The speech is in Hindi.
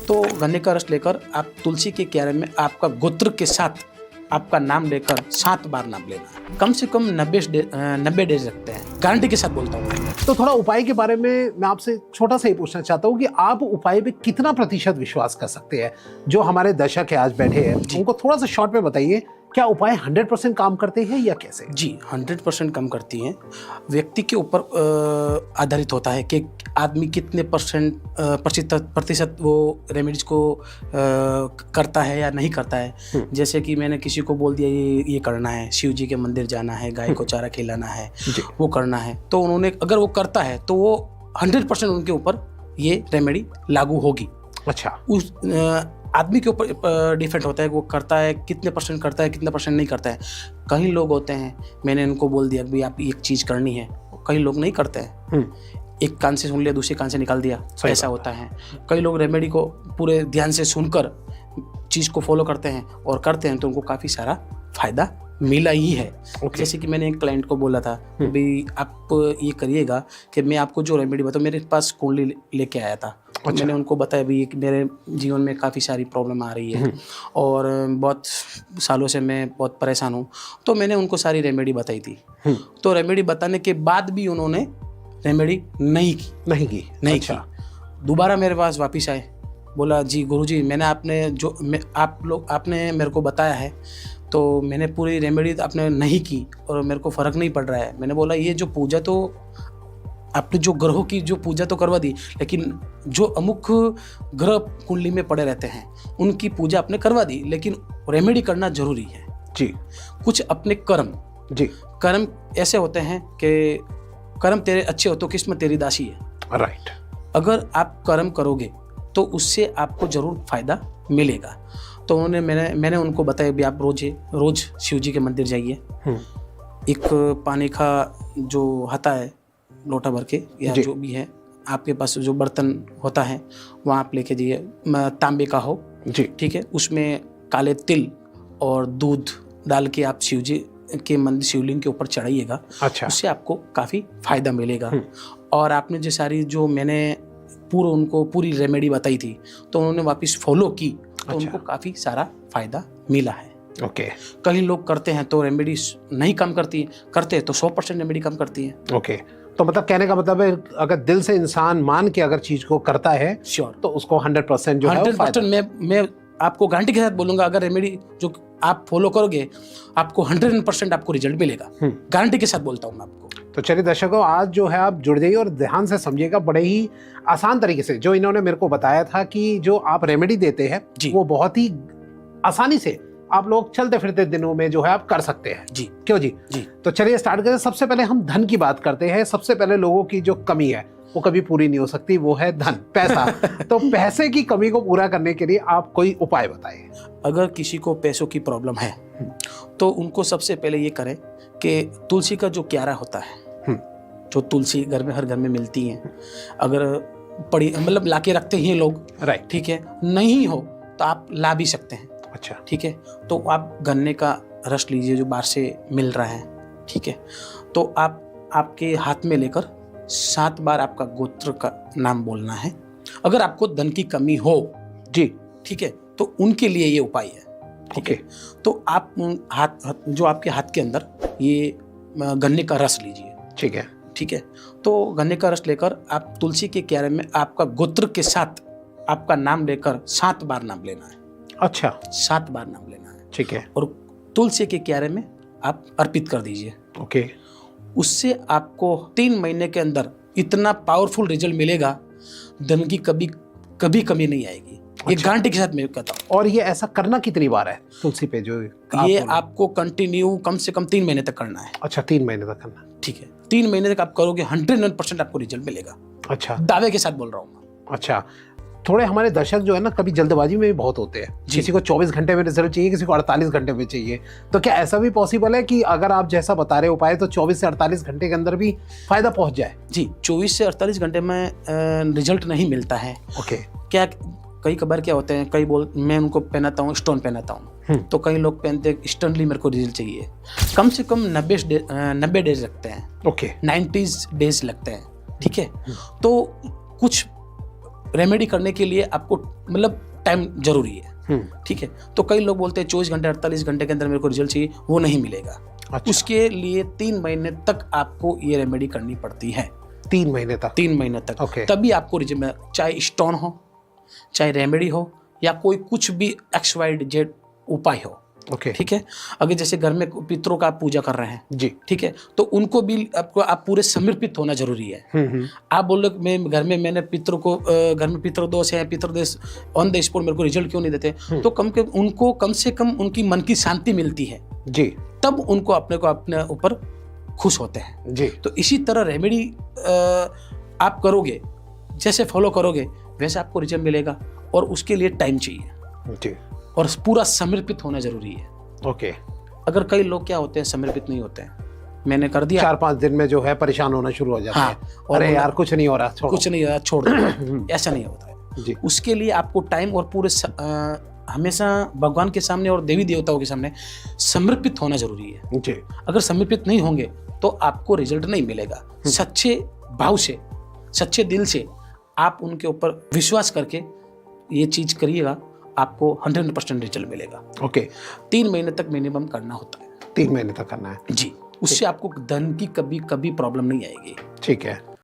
तो गन्ने का रस लेकर आप तुलसी के क्यारे में आपका गोत्र के साथ आपका नाम लेकर 7 बार नाम लेना है। कम से कम 90 डेज रखते हैं, गारंटी के साथ बोलता हूँ। तो थोड़ा उपाय के बारे में मैं आपसे छोटा सा ही पूछना चाहता हूँ कि आप उपाय पे कितना प्रतिशत विश्वास कर सकते हैं? जो हमारे दर्शक है आज बैठे हैं उनको थोड़ा सा शॉर्ट में बताइए, क्या उपाय 100% काम करते हैं या कैसे? जी 100% काम करती हैं। व्यक्ति के ऊपर आधारित होता है कि आदमी कितने प्रतिशत वो रेमेडीज को करता है या नहीं करता है। जैसे कि मैंने किसी को बोल दिया ये करना है, शिव जी के मंदिर जाना है, गाय को चारा खिलाना है, वो करना है, तो उन्होंने अगर वो करता है तो वो 100% उनके ऊपर ये रेमेडी लागू होगी। अच्छा, उस आदमी के ऊपर डिफरेंट होता है, वो करता है कितने परसेंट करता है, कितना परसेंट नहीं करता है। कई लोग होते हैं, मैंने उनको बोल दिया भाई आप एक चीज़ करनी है, कई लोग नहीं करते हैं, एक कान से सुन लिया दूसरे कान से निकाल दिया, ऐसा होता है। कई लोग रेमेडी को पूरे ध्यान से सुनकर चीज़ को फॉलो करते हैं और करते हैं तो उनको काफ़ी सारा फायदा मिला ही है। जैसे कि मैंने एक क्लाइंट को बोला था भाई आप ये करिएगा कि मैं आपको जो रेमेडी बताऊँ, मेरे पास कुंडली लेके आया था। तो मैंने उनको बताया भी कि मेरे जीवन में काफ़ी सारी प्रॉब्लम आ रही है और बहुत सालों से मैं बहुत परेशान हूँ, तो मैंने उनको सारी रेमेडी बताई थी। तो रेमेडी बताने के बाद भी उन्होंने रेमेडी नहीं की। दोबारा मेरे पास वापस आए, बोला जी गुरुजी मैंने आपने मेरे को बताया है तो मैंने पूरी रेमेडी आपने नहीं की और मेरे को फ़र्क नहीं पड़ रहा है। मैंने बोला ये जो पूजा तो आपने जो ग्रहों की जो पूजा तो करवा दी, लेकिन जो अमुक ग्रह कुंडली में पड़े रहते हैं उनकी पूजा आपने करवा दी, लेकिन रेमेडी करना जरूरी है जी। कुछ अपने कर्म ऐसे होते हैं कि कर्म तेरे अच्छे हो तो किस्मत तेरी दासी है। राइट। अगर आप कर्म करोगे तो उससे आपको जरूर फायदा मिलेगा। तो मैंने उनको बताया भी आप रोज शिव जी के मंदिर जाइए, एक पानी का जो हाता है लोटा भर के या जो भी है आपके पास जो बर्तन होता है वहाँ आप लेके जाइए, तांबे का हो जी, ठीक है। उसमें काले तिल और दूध डाल के आप शिव जी के मंदिर शिवलिंग के ऊपर चढ़ाइएगा। अच्छा। उससे आपको काफ़ी फायदा मिलेगा। और आपने जो सारी जो मैंने उनको पूरी रेमेडी बताई थी तो उन्होंने वापस फॉलो की तो उनको काफ़ी सारा फायदा मिला है। ओके। कई लोग करते हैं तो रेमेडी नहीं काम करती है, करते हैं तो 100% रेमेडी काम करती है। ओके। तो मतलब कहने का मतलब है अगर दिल से इंसान मान के अगर चीज को करता है श्योर तो उसको 100% जो है 100% मैं आपको गारंटी के साथ बोलूंगा, अगर रेमेडी जो आप फॉलो करोगे आपको 100% आपको रिजल्ट मिलेगा, गारंटी के साथ बोलता हूँ मैं आपको। तो चलिए दर्शकों, आज जो है आप जुड़ जाइए और ध्यान से समझिएगा, बड़े ही आसान तरीके से जो इन्होंने मेरे को बताया था कि जो आप रेमेडी देते हैं वो बहुत ही आसानी से आप लोग चलते फिरते दिनों में जो है आप कर सकते हैं जी। क्यों जी? तो चलिए स्टार्ट करें। सबसे पहले हम धन की बात करते हैं। सबसे पहले लोगों की जो कमी है वो कभी पूरी नहीं हो सकती, वो है धन, पैसा। तो पैसे की कमी को पूरा करने के लिए आप कोई उपाय बताइए। अगर किसी को पैसों की प्रॉब्लम है तो उनको सबसे पहले ये करें कि तुलसी का जो क्यारा होता है, जो तुलसी हर घर में मिलती है, अगर पड़ी मतलब ला के रखते हैं लोग, राइट, ठीक है, नहीं हो तो आप ला भी सकते हैं। अच्छा, ठीक है। तो आप गन्ने का रस लीजिए जो बाहर से मिल रहा है, ठीक है। तो आप आपके हाथ में लेकर 7 बार आपका गोत्र का नाम बोलना है। अगर आपको धन की कमी हो जी, ठीक है, तो उनके लिए ये उपाय है, ठीक है। तो आप जो आपके हाथ के अंदर ये गन्ने का रस लीजिए, ठीक है, ठीक है। तो गन्ने का रस लेकर आप तुलसी के क्यारे में आपका गोत्र के साथ आपका नाम लेकर 7 बार नाम लेना है। अच्छा, 7 बार नाम लेना है, ठीक है। और तुलसी के क्यारे में आप अर्पित कर दीजिए। ओके। उससे आपको 3 महीने के अंदर इतना पावरफुल रिजल्ट मिलेगा, धन की कभी कमी नहीं आएगी। ये गारंटी के साथ मैं कहता हूँ। और ये ऐसा करना कितनी बार है तुलसी पे? जो ये आपको कंटिन्यू कम से कम 3 महीने तक करना है। अच्छा, 3 महीने तक करना, ठीक है। 3 महीने तक आप करोगे 100% आपको रिजल्ट मिलेगा। अच्छा, दावे के साथ बोल रहा हूँ। अच्छा, थोड़े हमारे दर्शक जो है ना कभी जल्दबाजी में भी बहुत होते हैं, किसी को 24 घंटे में रिजल्ट चाहिए, किसी को 48 घंटे में चाहिए। तो क्या ऐसा भी पॉसिबल है कि अगर आप जैसा बता रहे उपाय तो 24 से 48 घंटे के अंदर भी फायदा पहुंच जाए? जी, 24 से 48 घंटे में रिजल्ट नहीं मिलता है। ओके। क्या कई कबार क्या होते हैं, मैं उनको पहनाता हूँ, स्टोन पहनाता हूँ, तो कई लोग पहनते इंस्टेंटली मेरे को रिजल्ट चाहिए। कम से कम 90 डेज लगते हैं। ओके। 90 डेज लगते हैं, ठीक है। तो कुछ रेमेडी करने के लिए आपको मतलब टाइम जरूरी है, ठीक है। तो कई लोग बोलते हैं 24 घंटे 48 घंटे के अंदर मेरे को रिजल्ट चाहिए, वो नहीं मिलेगा। अच्छा। उसके लिए 3 महीने तक आपको ये रेमेडी करनी पड़ती है। 3 महीने तक? 3 महीने तक। okay. तभी आपको रिजल्ट, चाहे स्टोन हो, चाहे रेमेडी हो, या कोई कुछ भी XYZ उपाय हो, ठीक है। अगर जैसे घर में पितरों का आप पूजा कर रहे हैं जी, ठीक है, तो उनको भी आपको आप पूरे समर्पित होना जरूरी है। आप बोल रहे मैं घर में मैंने पितरों को घर में पितृदोष है, पितृदोष ऑन द स्पॉट मेरे को रिजल्ट क्यों नहीं देते, तो उनको कम से कम उनकी मन की शांति मिलती है जी, तब उनको अपने ऊपर खुश होते हैं जी। तो इसी तरह रेमेडी आप करोगे, जैसे फॉलो करोगे वैसे आपको रिजल्ट मिलेगा, और उसके लिए टाइम चाहिए जी, और पूरा समर्पित होना जरूरी है। ओके। अगर कई लोग क्या होते हैं, समर्पित नहीं होते हैं, मैंने कर दिया, 4-5 दिन में जो है परेशान होना शुरू हो जाते हैं। और अरे यार कुछ नहीं हो रहा, छोड़ो। कुछ नहीं हो रहा, छोड़ दो, ऐसा नहीं होता है जी। उसके लिए आपको टाइम और पूरे हमेशा भगवान के सामने और देवी देवताओं के सामने समर्पित होना जरूरी है जी। अगर समर्पित नहीं होंगे तो आपको रिजल्ट नहीं मिलेगा। सच्चे भाव से, सच्चे दिल से आप उनके ऊपर विश्वास करके ये चीज करिएगा, आपको 100% रिजल्ट मिलेगा। ओके। 3 महीने तक मिनिमम करना होता है। 3 महीने तक करना है जी, उससे आपको धन की कभी प्रॉब्लम नहीं आएगी। ठीक है।